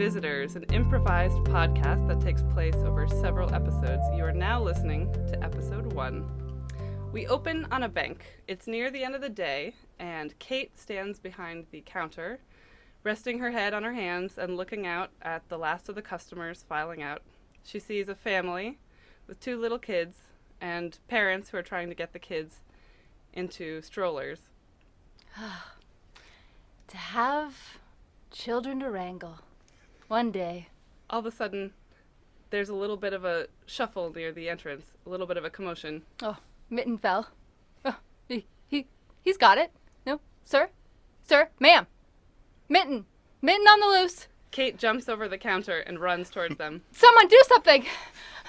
Visitors, an improvised podcast that takes place over several episodes. You are now listening to episode 1. We open on a bank. It's near the end of the day, and Kate stands behind the counter, resting her head on her hands and looking out at the last of the customers filing out. She sees a family with 2 little kids and parents who are trying to get the kids into strollers. To have children to wrangle. One day. All of a sudden, there's a little bit of a shuffle near the entrance, a little bit of a commotion. Oh, Mitten fell. Oh, he's got it. No, sir, ma'am. Mitten on the loose. Kate jumps over the counter and runs towards them. Someone do something.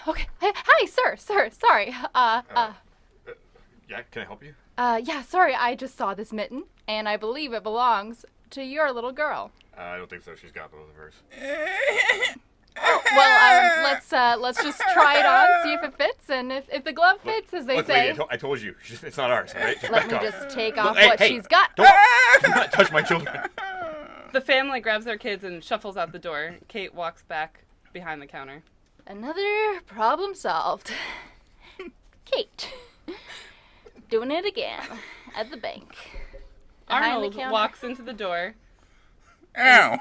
Okay, hi, sir, sorry. Yeah, can I help you? Yeah, sorry, I just saw this mitten, and I believe it belongs to your little girl. I don't think so. She's got both of hers. Oh, well, let's just try it on, see if it fits, and if the glove fits, as they say. Lady, I told you, it's not ours, all right? Let me just take off Hey, what hey, she's got. Do not touch my children. The family grabs their kids and shuffles out the door. Kate walks back behind the counter. Another problem solved. Kate. Doing it again at the bank. Arnold walks into the door. Ow!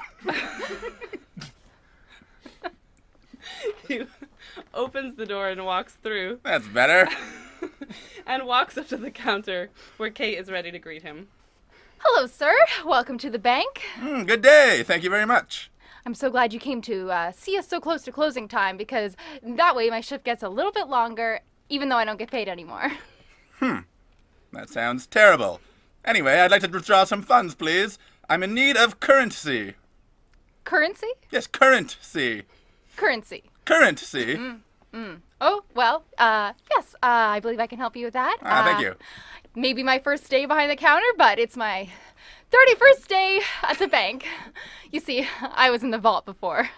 He opens the door and walks through. That's better. And walks up to the counter where Kate is ready to greet him. Hello, sir. Welcome to the bank. Good day. Thank you very much. I'm so glad you came to see us so close to closing time, because that way my shift gets a little bit longer, even though I don't get paid anymore. That sounds terrible. Anyway, I'd like to withdraw some funds, please. I'm in need of currency. Currency? Yes, currency. Currency. Currency. Oh, well, yes, I believe I can help you with that. Thank you. Maybe my first day behind the counter, but it's my 31st day at the bank. You see, I was in the vault before.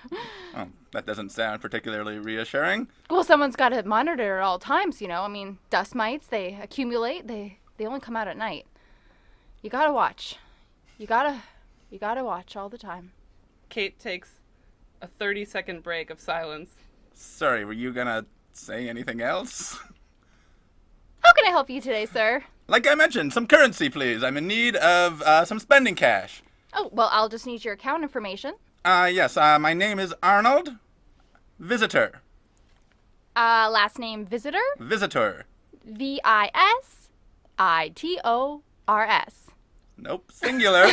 Oh, that doesn't sound particularly reassuring. Well, someone's got to monitor at all times, you know. I mean, dust mites, they accumulate. They only come out at night. You gotta watch. You gotta watch all the time. Kate takes a 30-second break of silence. Sorry, were you gonna say anything else? How can I help you today, sir? Like I mentioned, some currency, please. I'm in need of some spending cash. Oh, well, I'll just need your account information. Yes, my name is Arnold. Visitor. Last name Visitor? Visitor. Visitors. Nope, singular.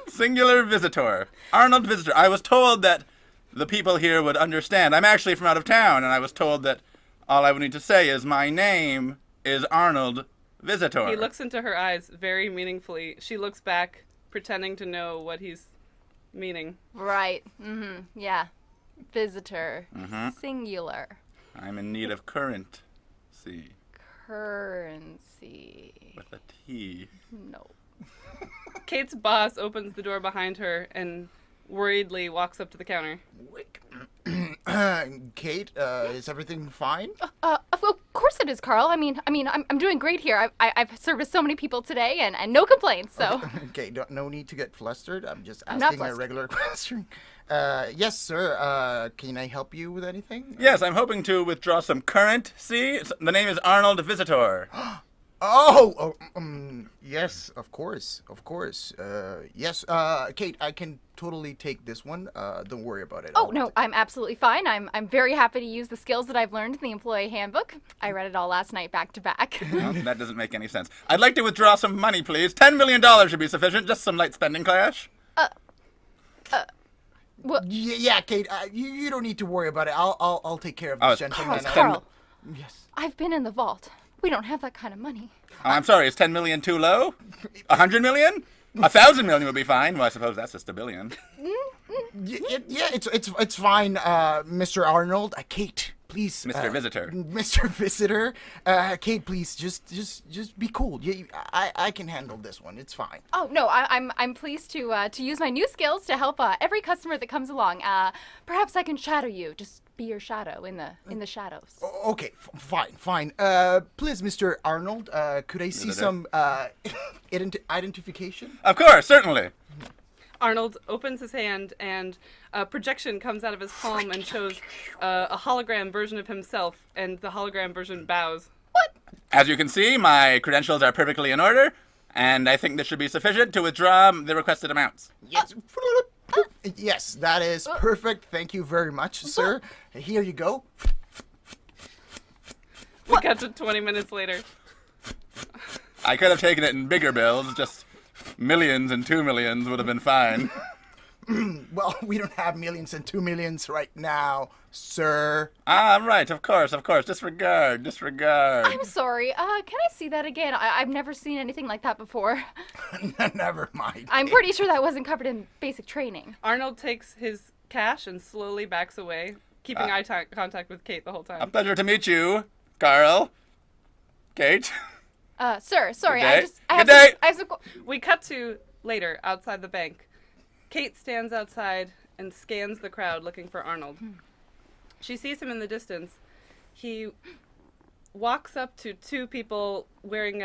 Singular visitor. Arnold Visitor. I was told that the people here would understand. I'm actually from out of town, and I was told that all I would need to say is my name is Arnold Visitor. He looks into her eyes very meaningfully. She looks back, pretending to know what he's meaning. Right. Yeah. Visitor. Singular. I'm in need of currency. Currency. With a T. No. Kate's boss opens the door behind her and worriedly walks up to the counter. Kate, is everything fine? Of course it is, Carl. I mean, I'm doing great here. I've serviced so many people today, and no complaints. So. Okay, no need to get flustered. I'm just I'm not asking a regular question. Yes, sir. Can I help you with anything? Yes, I'm hoping to withdraw some currency. The name is Arnold Visitor. Yes, of course. Yes, Kate, I can totally take this one. Don't worry about it. Oh, no, I'm absolutely fine. I'm very happy to use the skills that I've learned in the employee handbook. I read it all last night back to back. Well, that doesn't make any sense. I'd like to withdraw some money, please. $10 million should be sufficient. Just some light spending cash. Well, Yeah, Kate, you don't need to worry about it. I'll take care of this gentleman. Carl. Yes. I've been in the vault. We don't have that kind of money. Oh, I'm sorry, is 10 million too low? 100 million? 1,000 million would be fine. Well, I suppose that's just a billion. Yeah, it's fine, Mr. Arnold. Kate, please. Mr. Visitor. Mr. Visitor. Kate, please, just be cool. I can handle this one. It's fine. Oh no, I'm pleased to use my new skills to help every customer that comes along. Perhaps I can shadow you. Just be your shadow in the shadows. Okay, fine. Please, Mr. Arnold, could I see some identification? Of course, certainly. Arnold opens his hand, and a projection comes out of his palm and shows a hologram version of himself, and the hologram version bows. As you can see, my credentials are perfectly in order, and I think this should be sufficient to withdraw the requested amounts. Yes. Yes, that is perfect. Thank you very much, sir. Here you go. We cut to 20 minutes later. I could have taken it in bigger bills, just millions and 2 millions would have been fine. Well, we don't have millions and 2 millions right now, sir. Right, of course. Disregard. I'm sorry. Can I see that again? I've never seen anything like that before. Never mind. I'm pretty sure that wasn't covered in basic training. Arnold takes his cash and slowly backs away, keeping eye contact with Kate the whole A time. pleasure to meet you, Carl. Kate. Sir, sorry. Good day. I have Good day. some We cut to later, outside the bank. Kate stands outside and scans the crowd looking for Arnold. She sees him in the distance. He walks up to two people wearing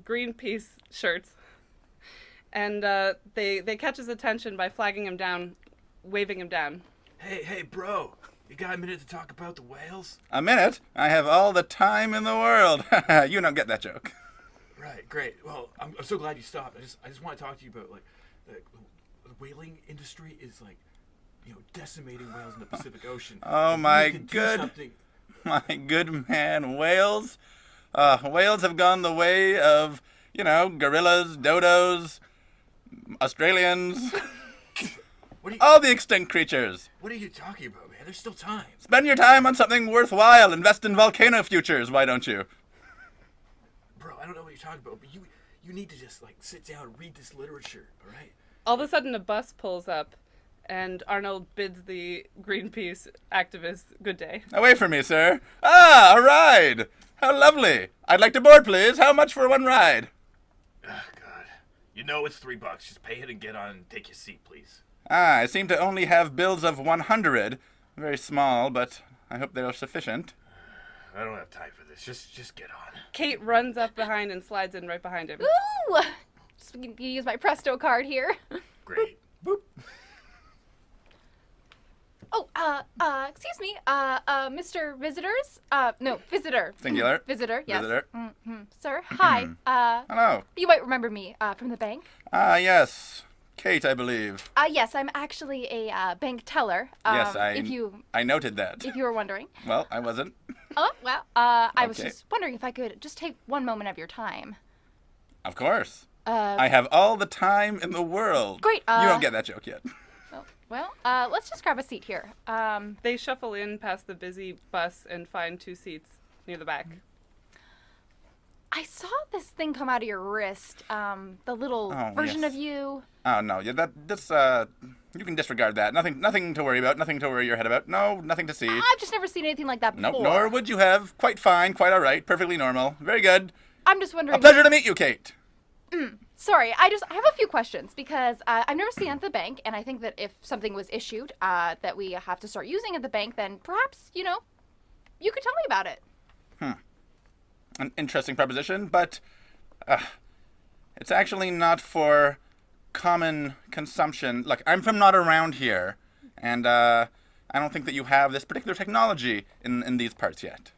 Greenpeace shirts, and they catch his attention by flagging him down, waving him down. Hey, bro. You got a minute to talk about the whales? A minute? I have all the time in the world. You don't get that joke. Right, great. Well, I'm so glad you stopped. I just want to talk to you about, like, the whaling industry is, like, decimating whales in the Pacific Ocean. Oh, If my we could do good- something- My good man, whales. Whales have gone the way of, gorillas, dodos, Australians, all the extinct creatures. What are you talking about, man? There's still time. Spend your time on something worthwhile. Invest in volcano futures, why don't you? Bro, I don't know what you're talking about, but you need to just, like, sit down and read this literature, all right? All of a sudden, a bus pulls up, and Arnold bids the Greenpeace activist good day. Away from me, sir. A ride. How lovely. I'd like to board, please. How much for one ride? Oh, God. You know it's $3. Just pay it and get on and take your seat, please. I seem to only have bills of 100. Very small, but I hope they're sufficient. I don't have time for this. Just get on. Kate runs up behind and slides in right behind him. Ooh! Just gonna use my Presto card here. Great. Boop. Oh, excuse me, Mr. Visitors? No, visitor. Singular. Visitor, yes. Visitor. Sir, hi. Hello. You might remember me, from the bank. Yes. Kate, I believe. Yes, I'm actually a, bank teller. Yes, I noted that. If you were wondering. Well, I wasn't. Oh, well, I was Okay. just wondering if I could just take one moment of your time. Of course. I have all the time in the world. Great, You don't get that joke yet. Oh, well, let's just grab a seat here. They shuffle in past the busy bus and find two seats near the back. I saw this thing come out of your wrist, the little Oh, version yes. of you. Oh no, that's you can disregard that. Nothing to worry about. Nothing to worry your head about. No, nothing to see. I've just never seen anything like that before. Nope, nor would you have. Quite fine, quite all right, perfectly normal. Very good. I'm just A wondering. pleasure to meet you, Kate. Sorry, I have a few questions because I've never seen it at the bank, and I think that if something was issued that we have to start using at the bank, then perhaps, you could tell me about it. An interesting proposition, but it's actually not for common consumption. Look, I'm from not around here, and I don't think that you have this particular technology in these parts yet.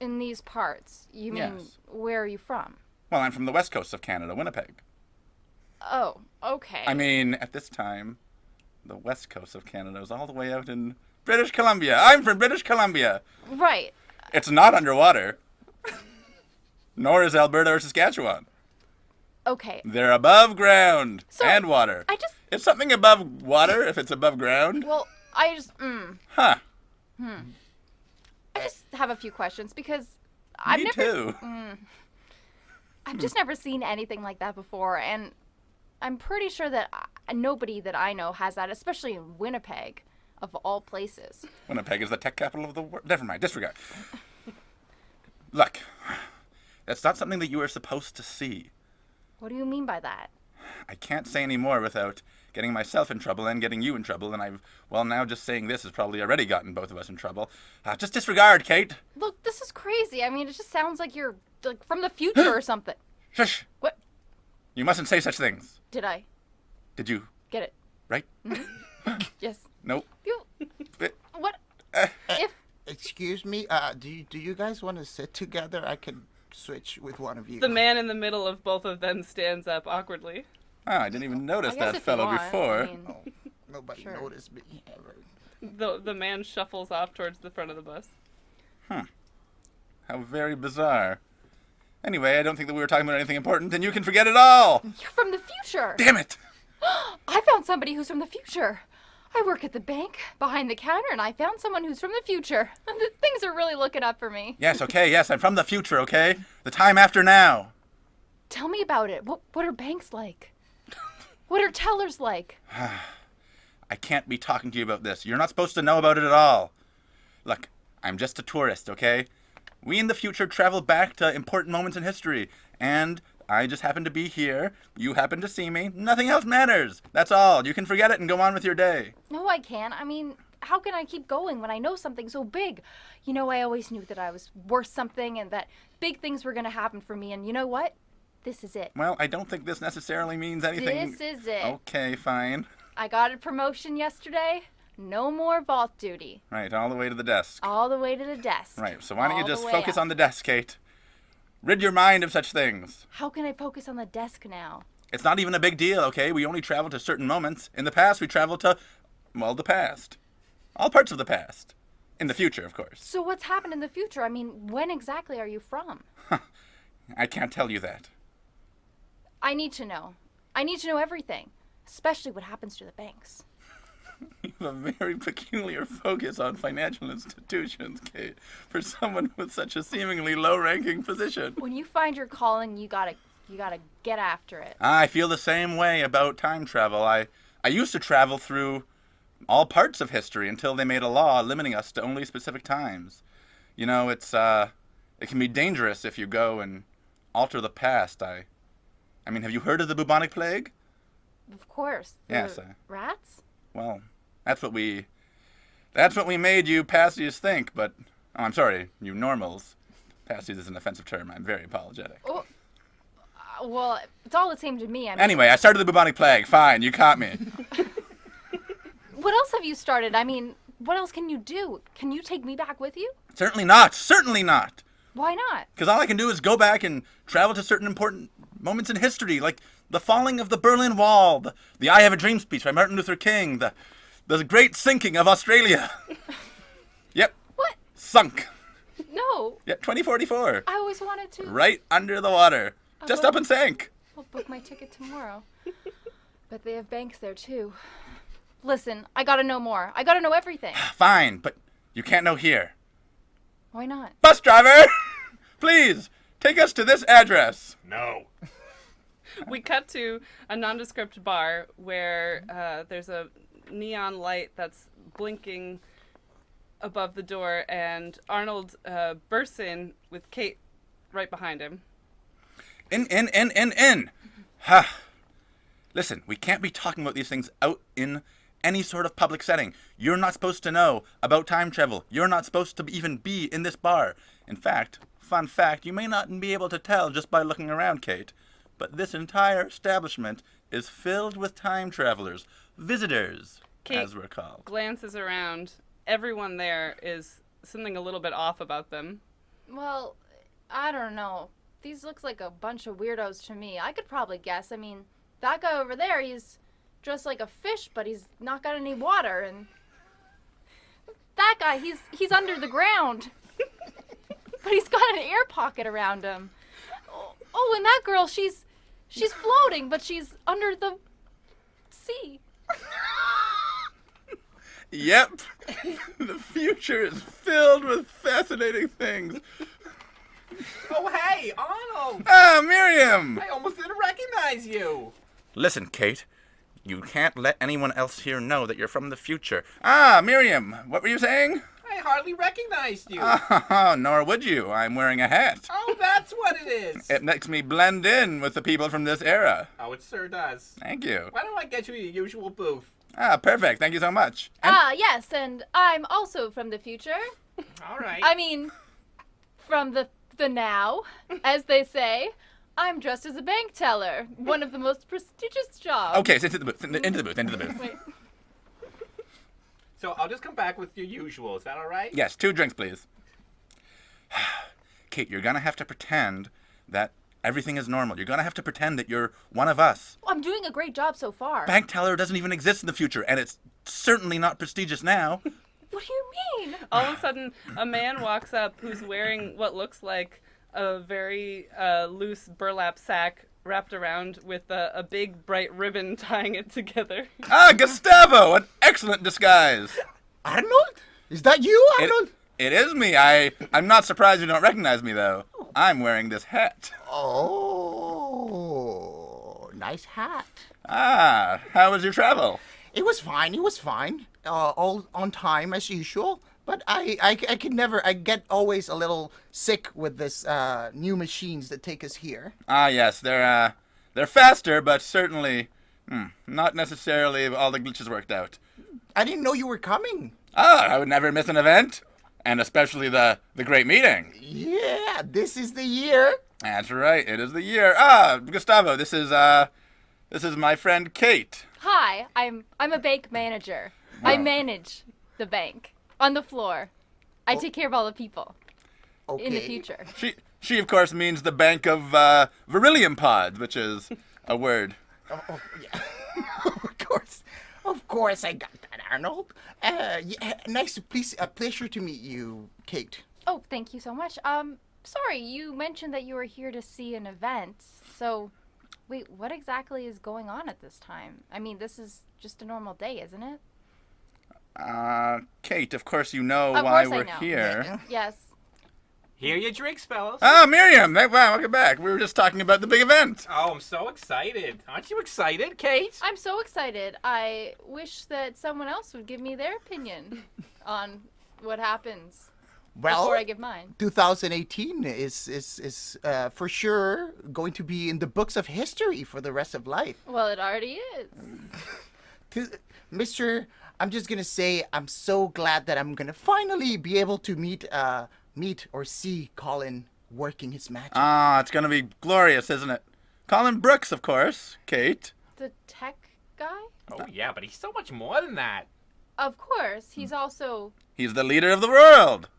In these parts? You mean, Yes. where are you from? Well, I'm from the west coast of Canada, Winnipeg. Oh, okay. I mean, at this time, the west coast of Canada is all the way out in British Columbia. I'm from British Columbia. Right. It's not underwater. Nor is Alberta or Saskatchewan. Okay. They're above ground So, and water. Is something above water if it's above ground? Well, I just have a few questions because I've Me never too. I've just never seen anything like that before, and I'm pretty sure that nobody that I know has that, especially in Winnipeg, of all places. Winnipeg is the tech capital of the world. Never mind, disregard. Look, that's not something that you are supposed to see. What do you mean by that? I can't say any more without getting myself in trouble and getting you in trouble, and now just saying this has probably already gotten both of us in trouble. Just disregard, Kate. Look, this is crazy. I mean, it just sounds like you're like from the future or something. Shush. What? You mustn't say such things. Did I? Did you Get it? Right? Yes. Nope. You. Eh, What? If Excuse me. Do you guys want to sit together? I can switch with one of you. The man in the middle of both of them stands up awkwardly. Ah, I didn't even notice I guess that if you fellow want, before. I mean, Nobody Sure. noticed me ever. The man shuffles off towards the front of the bus. How very bizarre. Anyway, I don't think that we were talking about anything important, and you can forget it all. you're from the future. Damn it! I found somebody who's from the future. I work at the bank behind the counter, and I found someone who's from the future. Things are really looking up for me. Yes, okay, yes, I'm from the future, okay? The time after now. Tell me about it. What are banks like? What are tellers like? I can't be talking to you about this. You're not supposed to know about it at all. Look, I'm just a tourist, okay? We in the future travel back to important moments in history, and I just happen to be here. You happen to see me. Nothing else matters. That's all. You can forget it and go on with your day. No, I can't. I mean, how can I keep going when I know something so big? You know, I always knew that I was worth something and that big things were going to happen for me, and you know what? This is it. Well, I don't think this necessarily means anything. This is it. Okay, fine. I got a promotion yesterday. No more vault duty. Right, all the way to the desk. All the way to the desk. Right, so why don't you All the just way focus up. on the desk, Kate? Rid your mind of such things. How can I focus on the desk now? It's not even a big deal, okay? We only travel to certain moments. In the past, we travel to, well, the past. All parts of the past. In the future, of course. So what's happened in the future? I mean, when exactly are you from? I can't tell you that. I need to know. I need to know everything, especially what happens to the banks. You have a very peculiar focus on financial institutions, Kate, for someone with such a seemingly low-ranking position. When you find your calling, you gotta get after it. I feel the same way about time travel. I used to travel through all parts of history until they made a law limiting us to only specific times. You know, it can be dangerous if you go and alter the past. I mean, have you heard of the bubonic plague? Of course. The Yes, rats? Well, that's what we made you passies think, but, oh, I'm sorry, you normals. Passies is an offensive term. I'm very apologetic. Oh, well, it's all the same to me. I mean, Anyway, I started the bubonic plague. Fine, you caught me. what else have you started? I mean, what else can you do? Can you take me back with you? Certainly not. Certainly not. Why not? Because all I can do is go back and travel to certain important moments in history, like the falling of the Berlin Wall, the I Have a Dream speech by Martin Luther King, the great sinking of Australia. Yep. What? Sunk. No. Yep, 2044. I always wanted to. Right under the water. Just will. up and sank. I'll book my ticket tomorrow. But they have banks there, too. Listen, I gotta know more. I gotta know everything. Fine, but you can't know here. Why not? Bus driver, please take us to this address. No. We cut to a nondescript bar where there's a neon light that's blinking above the door, and Arnold bursts in with Kate right behind him. In. Ha. Listen, we can't be talking about these things out in any sort of public setting. You're not supposed to know about time travel. You're not supposed to even be in this bar. In fact, fun fact, you may not be able to tell just by looking around, Kate, but this entire establishment is filled with time travelers, visitors, Kate as we're called. glances around. Everyone there is something a little bit off about them. Well, I don't know. These looks like a bunch of weirdos to me. I could probably guess. I mean, that guy over there, he's dressed like a fish, but he's not got any water. And that guy, he's under the ground. But he's got an air pocket around him. Oh, and that girl, she's floating, but she's under the sea. Yep. The future is filled with fascinating things. Oh, hey, Arnold! Ah, Miriam! I almost didn't recognize you. Listen, Kate. You can't let anyone else here know that you're from the future. Ah, Miriam, what were you saying? I hardly recognized you. Oh, nor would you. I'm wearing a hat. Oh, that's what it is. It makes me blend in with the people from this era. Oh, it sure does. Thank you. Why don't I get you your usual booth? Ah, perfect. Thank you so much. And Yes, and I'm also from the future. All right. I mean, from the now, as they say. I'm dressed as a bank teller. One of the most prestigious jobs. Okay, so into the booth. Into the booth. Wait. So I'll just come back with your usual. Is that all right? Yes, 2 drinks, please. Kate, you're gonna have to pretend that everything is normal. You're gonna have to pretend that you're one of us. I'm doing a great job so far. Bank teller doesn't even exist in the future, and it's certainly not prestigious now. What do you mean? All of a sudden, a man walks up who's wearing what looks like a very loose burlap sack wrapped around with a big bright ribbon tying it together. Ah, Gustavo, an excellent disguise. Arnold? Is that you, Arnold? It is me. I'm not surprised you don't recognize me, though. I'm wearing this hat. Oh, nice hat. Ah, how was your travel? It was fine. All on time as usual. But I get always a little sick with this new machines that take us here. Ah, yes, they're faster, but certainly not necessarily all the glitches worked out. I didn't know you were coming. Ah, I would never miss an event, and especially the great meeting. Yeah, this is the year. That's right, it is the year. Ah, Gustavo, this is my friend Kate. Hi, I'm a bank manager. I manage the bank on the floor. I take care of all the people in the future. She of course means the bank of beryllium pods, which is a word. Oh, yeah. Of course, I got that, Arnold. Yeah, pleasure to meet you, Kate. Oh, thank you so much. Sorry, you mentioned that you were here to see an event. So, wait, what exactly is going on at this time? I mean, this is just a normal day, isn't it? Kate, of course you know Of why course I we're know. here. Yes. Here are your drinks, fellas. Ah, Miriam! Wow, welcome back. We were just talking about the big event. Oh, I'm so excited. Aren't you excited, Kate? I'm so excited. I wish that someone else would give me their opinion on what happens Well, before I give mine. 2018 is for sure going to be in the books of history for the rest of life. Well, it already is. Mr. I'm just gonna say I'm so glad that I'm gonna finally be able to meet or see Colin working his magic. Ah, it's gonna be glorious, isn't it? Colin Brooks, of course. Kate. The tech guy? Oh, yeah, but he's so much more than that. Of course. He's also He's the leader of the world.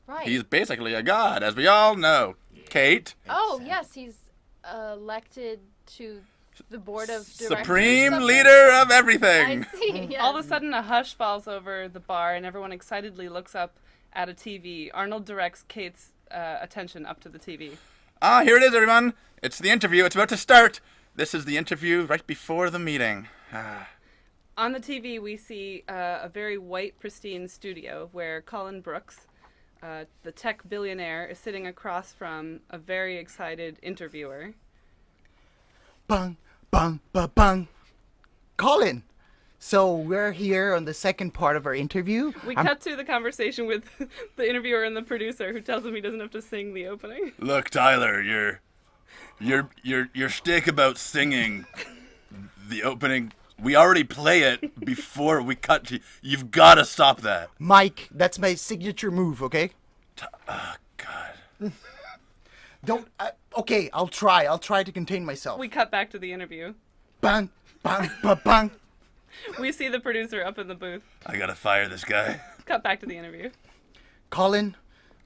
right. He's basically a god, as we all know. Kate. Oh, yes, he's elected to the board of directors. Supreme of leader of I everything. see. Yes. All of a sudden, a hush falls over the bar, and everyone excitedly looks up at a TV. Arnold directs Kate's attention up to the TV. Ah, here it is, everyone. It's the interview. It's about to start. This is the interview right before the meeting. On the TV, we see a very white, pristine studio where Colin Brooks, the tech billionaire, is sitting across from a very excited interviewer. Bang, bang, ba, bang. Colin, so we're here on the second part of our interview. We cut to the conversation with the interviewer and the producer, who tells him he doesn't have to sing the opening. Look, Tyler, your shtick about singing the opening, we already play it before we cut to. You've got to stop that. Mike, that's my signature move, okay? Oh, God. Don't. Okay, I'll try. I'll try to contain myself. We cut back to the interview. Bang, bang, ba, bang. We see the producer up in the booth. I gotta fire this guy. Cut back to the interview. Colin,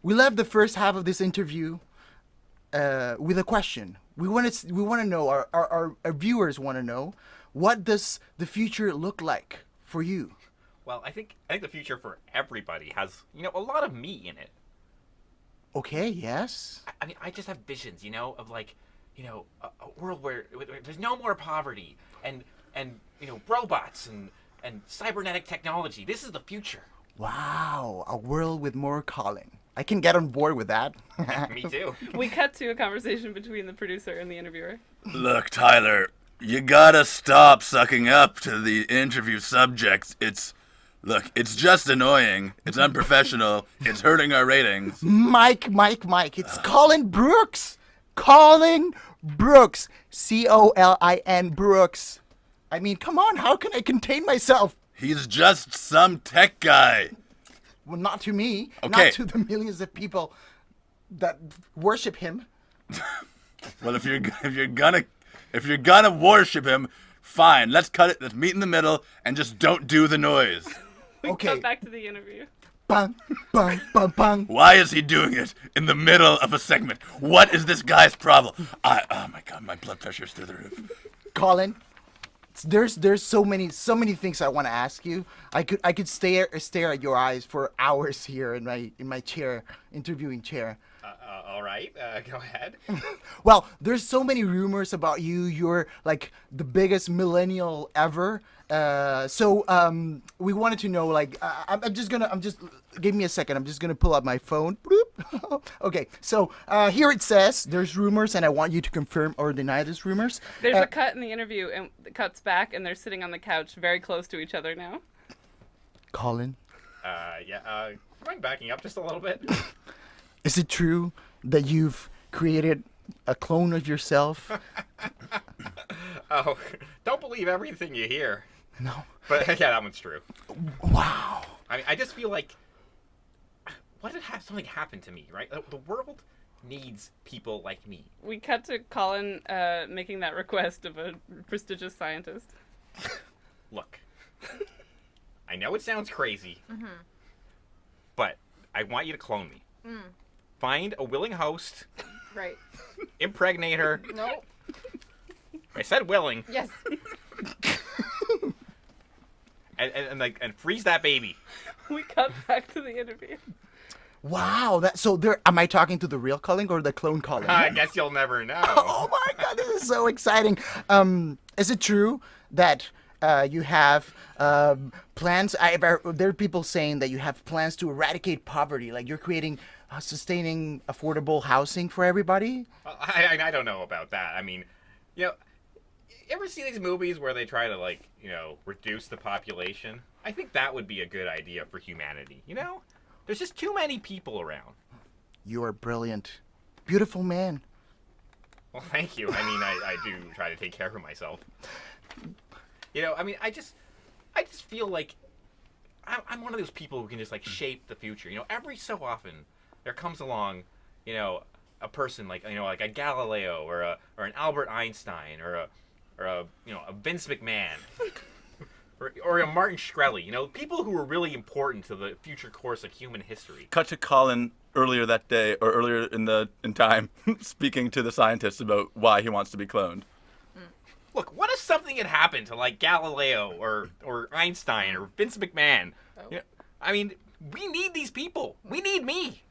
we left the first half of this interview with a question. We want to know. Our viewers want to know, what does the future look like for you? Well, I think the future for everybody has, a lot of me in it. Okay. Yes. I mean, I just have visions, of like, a world where there's no more poverty and robots and cybernetic technology. This is the future. Wow, a world with more Colin. I can get on board with that. Me too. We cut to a conversation between the producer and the interviewer. Look, Tyler, you gotta stop sucking up to the interview subjects. It's just annoying. It's unprofessional. It's hurting our ratings. Mike. It's Colin Brooks. Colin Brooks. Colin Brooks. I mean, come on. How can I contain myself? He's just some tech guy. Well, not to me. Okay. Not to the millions of people that worship him. Well, if you're gonna worship him, fine. Let's cut it. Let's meet in the middle and just don't do the noise. We Okay. cut back to the interview. Bang, bang, bang, bang. Why is he doing it in the middle of a segment? What is this guy's problem? Oh my God, my blood pressure's through the roof. Colin, there's so many things I want to ask you. I could stare at your eyes for hours here in my chair, interviewing chair. All right, go ahead. Well, there's so many rumors about you. You're like the biggest millennial ever. So we wanted to know, like, give me a second. I'm just gonna pull up my phone. Bloop. Okay, so here it says there's rumors, and I want you to confirm or deny these rumors. There's a cut in the interview, and it cuts back, and they're sitting on the couch very close to each other now. Colin, Yeah, mind backing up just a little bit? is it true that you've created a clone of yourself? Oh, don't believe everything you hear. No. But yeah, that one's true. Wow. I just feel like, what if something happened to me, right? The world needs people like me. We cut to Colin making that request of a prestigious scientist. Look, I know it sounds crazy, but I want you to clone me. Find a willing host, Right. impregnate her. Nope. I said willing, Yes. and freeze that baby. We cut back to the interview. Wow. Am I talking to the real Colin or the clone Colin? I guess you'll never know. Oh my God, this is so exciting. Is it true that you have plans? There are people saying that you have plans to eradicate poverty, like you're creating sustaining affordable housing for everybody. I don't know about that. I mean, you ever see these movies where they try to, reduce the population? I think that would be a good idea for humanity, There's just too many people around. You are brilliant. Beautiful man. Well, thank you. I mean, I do try to take care of myself. I just feel like I'm one of those people who can just, shape the future. Every so often there comes along, a person like a Galileo or an Albert Einstein or a Vince McMahon or a Martin Shkreli. People who are really important to the future course of human history. Cut to Colin earlier that day, or earlier in time, speaking to the scientists about why he wants to be cloned. Look, what if something had happened to Galileo or Einstein or Vince McMahon? We need these people. We need me.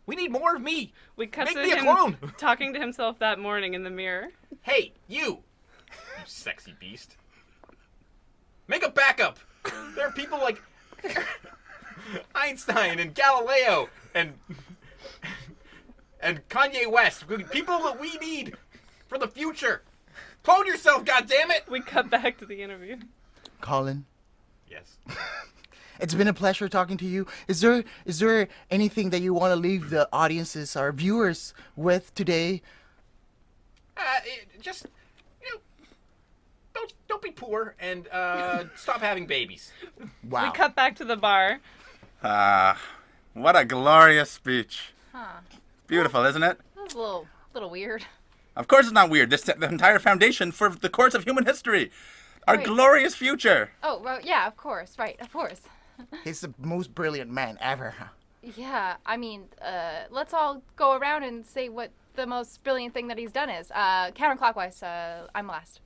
We need more of me. We cut Make to me a him clone. talking to himself that morning in the mirror. Hey, you sexy beast. Make a backup. There are people like Einstein and Galileo and Kanye West. People that we need for the future. Clone yourself, goddammit! We cut back to the interview. Colin, Yes. it's been a pleasure talking to you. Is there anything that you want to leave the audiences, our viewers, with today? Just don't be poor and stop having babies. Wow. We cut back to the bar. What a glorious speech. Huh. Beautiful, isn't it? That was a little weird. Of course it's not weird. This set the entire foundation for the course of human history. Our Right. glorious future. Oh, well, yeah, of course. Right, of course. He's the most brilliant man ever. Yeah, I mean, let's all go around and say what the most brilliant thing that he's done is. Counterclockwise, I'm last.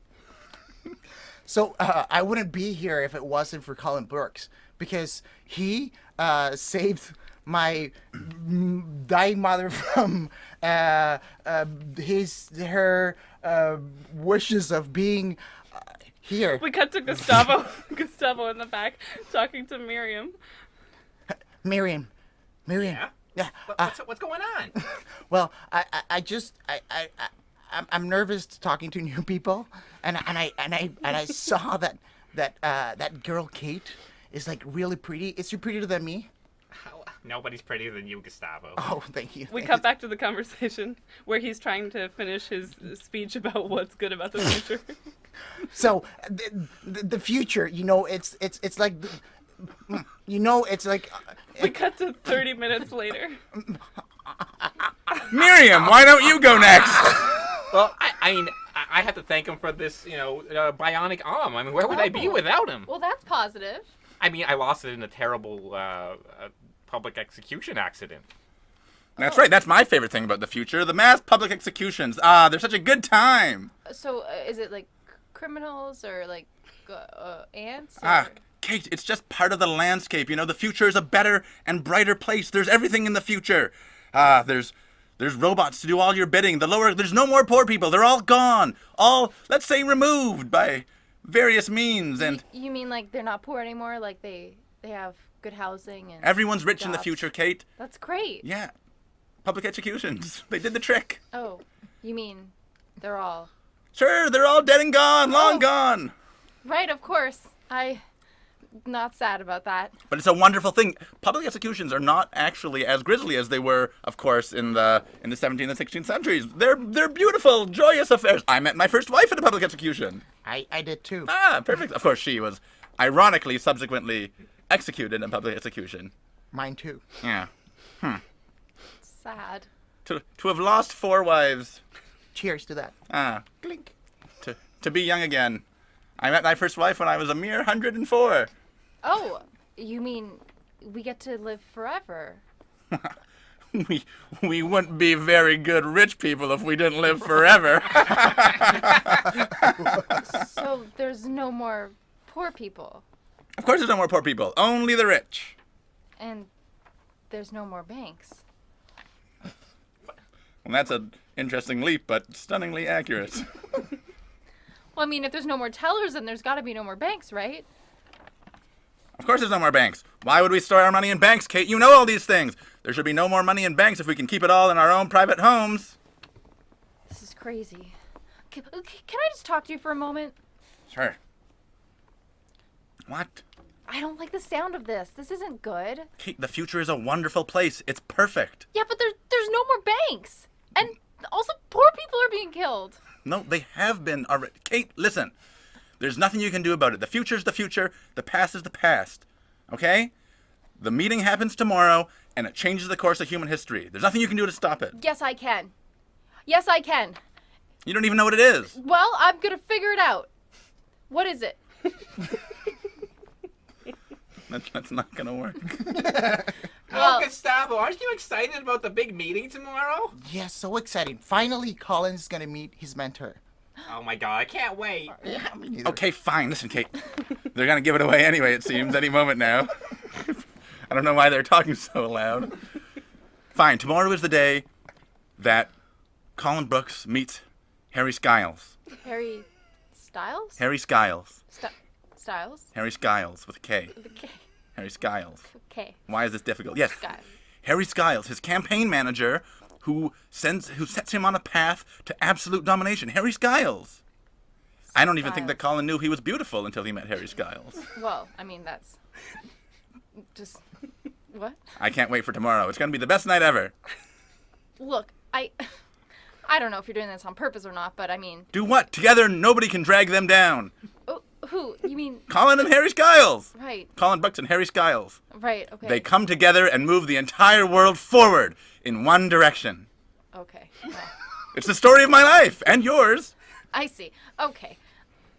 So I wouldn't be here if it wasn't for Colin Burks, because he saved my dying mother from her wishes of being here. We cut to Gustavo in the back talking to Miriam. Miriam. Yeah? Yeah. What's going on? Well, I'm nervous talking to new people, and I saw that girl Kate is really pretty. Is she prettier than me? Nobody's prettier than you, Gustavo. Oh, thank you. We Thank cut you. back to the conversation where he's trying to finish his speech about what's good about the future. So the future, it's like, it's like. We cut to 30 minutes later. Miriam, why don't you go next? Well, I mean, I have to thank him for this, bionic arm. I mean, where would I be without him? Well, that's positive. I mean, I lost it in a terrible public execution accident. That's right. That's my favorite thing about the future. The mass public executions. Ah, they're such a good time. So, is it like criminals or like ants? Or... Ah, Kate, it's just part of the landscape. The future is a better and brighter place. There's everything in the future. There's robots to do all your bidding. There's no more poor people. They're all gone. All, let's say, removed by various means. And you mean like they're not poor anymore? Like they have good housing and everyone's rich in the jobs? future, Kate. That's great. Yeah. Public executions. They did the trick. Oh, you mean they're all... Sure, they're all dead and gone. Long gone. Right, of course. I'm not sad about that. But it's a wonderful thing. Public executions are not actually as grisly as they were, of course, in the 17th and 16th centuries. They're beautiful, joyous affairs. I met my first wife at a public execution. I did too. Ah, perfect. Of course, she was ironically subsequently executed in a public execution. Mine too. Yeah. Sad. To have lost 4 wives. Cheers to that. Ah. Clink. To be young again. I met my first wife when I was a mere 104. Oh, you mean we get to live forever? We wouldn't be very good rich people if we didn't live forever. So there's no more poor people. Of course there's no more poor people. Only the rich. And there's no more banks. Well, that's an interesting leap, but stunningly accurate. Well, I mean, if there's no more tellers, then there's got to be no more banks, right? Of course there's no more banks. Why would we store our money in banks, Kate? You know all these things. There should be no more money in banks if we can keep it all in our own private homes. This is crazy. Can I just talk to you for a moment? Sure. What? I don't like the sound of this. This isn't good. Kate, the future is a wonderful place. It's perfect. Yeah, but there's no more banks. And also, poor people are being killed. No, they have been already. Kate, listen. There's nothing you can do about it. The future's the future. The past is the past. Okay? The meeting happens tomorrow, and it changes the course of human history. There's nothing you can do to stop it. Yes, I can. Yes, I can. You don't even know what it is. Well, I'm going to figure it out. What is it? That's not going to work. Well- Gustavo, aren't you excited about the big meeting tomorrow? Yes, so exciting. Finally, Colin's gonna meet his mentor. Oh my god, I can't wait. Yeah, me neither. Okay, fine. Listen, Kate. They're going to give it away anyway, it seems, any moment now. I don't know why they're talking so loud. Fine. Tomorrow is the day that Colin Brooks meets Harry Skiles. Harry Styles? Harry Skiles. Styles? Harry Skiles with a K. Okay. Harry Skiles. Okay. Why is this difficult? Yes. Skiles. Harry Skiles, his campaign manager, who sets him on a path to absolute domination. Harry Skiles. I don't even think that Colin knew he was beautiful until he met Harry Skiles. Well, I mean, that's just what? I can't wait for tomorrow. It's going to be the best night ever. Look, I don't know if you're doing this on purpose or not, but I mean, Do what? Together, nobody can drag them down. oh, who? You mean Colin and Harry Skiles. right? Colin Brooks and Harry Skiles. Right. Okay. They come together and move the entire world forward in one direction. Okay. Well, It's the story of my life and yours. I see. Okay.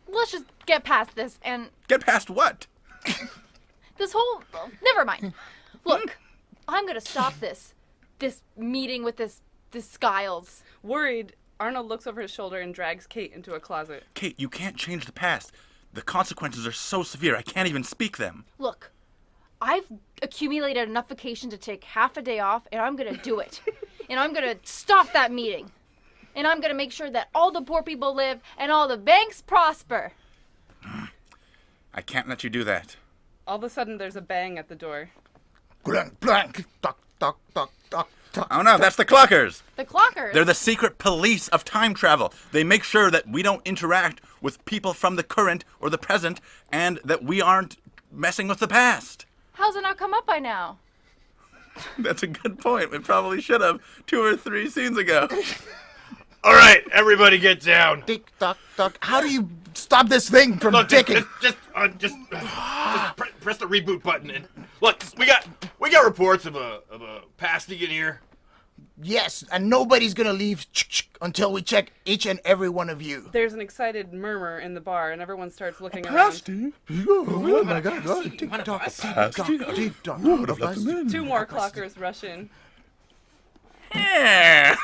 Let's just get past this and Get past what? this whole. Never mind. Look, I'm gonna stop this meeting with this Skiles. Worried, Arnold looks over his shoulder and drags Kate into a closet. Kate, you can't change the past. The consequences are so severe, I can't even speak them. Look, I've accumulated enough vacation to take half a day off, and I'm gonna do it. And I'm gonna stop that meeting. And I'm gonna make sure that all the poor people live and all the banks prosper. I can't let you do that. All of a sudden, there's a bang at the door. Blank, blank, tock, tock, tock, tock, tock. Oh no, that's the Clockers. The Clockers. They're the secret police of time travel. They make sure that we don't interact with people from the current or the present, and that we aren't messing with the past. How's it not come up by now? That's a good point. We probably should have 2 or 3 scenes ago. All right, everybody get down. Tick, tock, tock. How do you stop this thing from Look, ticking? just press the reboot button and look. We got reports of a pasty in here. Yes, and nobody's gonna leave until we check each and every one of you. There's an excited murmur in the bar, and everyone starts looking around. Oh my God! Tick tock, tick tock. Two more clockers rush in. Yeah.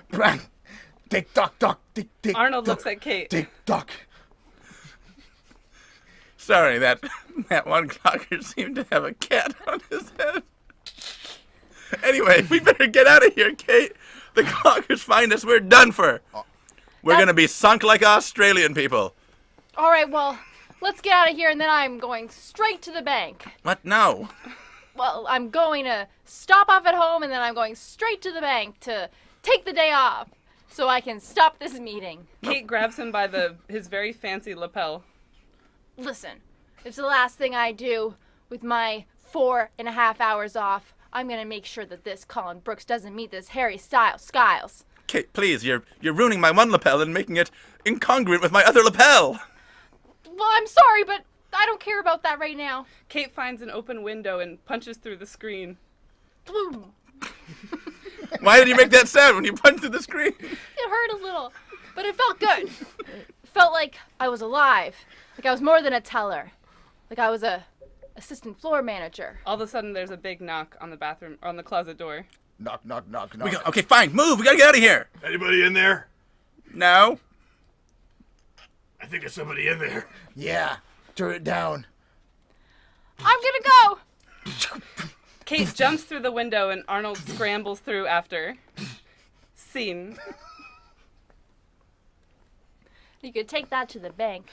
Bang! Tick tock, tock, tick tick. Arnold looks at Kate. Tick tock. Sorry, that one clocker seemed to have a cat on his head. Anyway, we better get out of here, Kate. The clockers find us, we're done for. We're gonna be sunk like Australian people. All right, well, let's get out of here, and then I'm going straight to the bank. What? No. Well, I'm going to stop off at home, and then I'm going straight to the bank to take the day off so I can stop this meeting. Kate grabs him by his very fancy lapel. Listen, it's the last thing I do with my 4.5 hours off. I'm going to make sure that this Colin Brooks doesn't meet this Harry Styles. Kate, please, you're ruining my one lapel and making it incongruent with my other lapel. Well, I'm sorry, but I don't care about that right now. Kate finds an open window and punches through the screen. Boom. Why did you make that sound when you punched through the screen? It hurt a little, but it felt good. It felt like I was alive, like I was more than a teller, like I was a assistant floor manager. All of a sudden, there's a big knock on the closet door. Knock, knock, knock, knock. Okay, fine, move. We gotta get out of here. Anybody in there? No. I think there's somebody in there. Yeah, turn it down. I'm gonna go. Kate jumps through the window and Arnold scrambles through after. Scene. You could take that to the bank.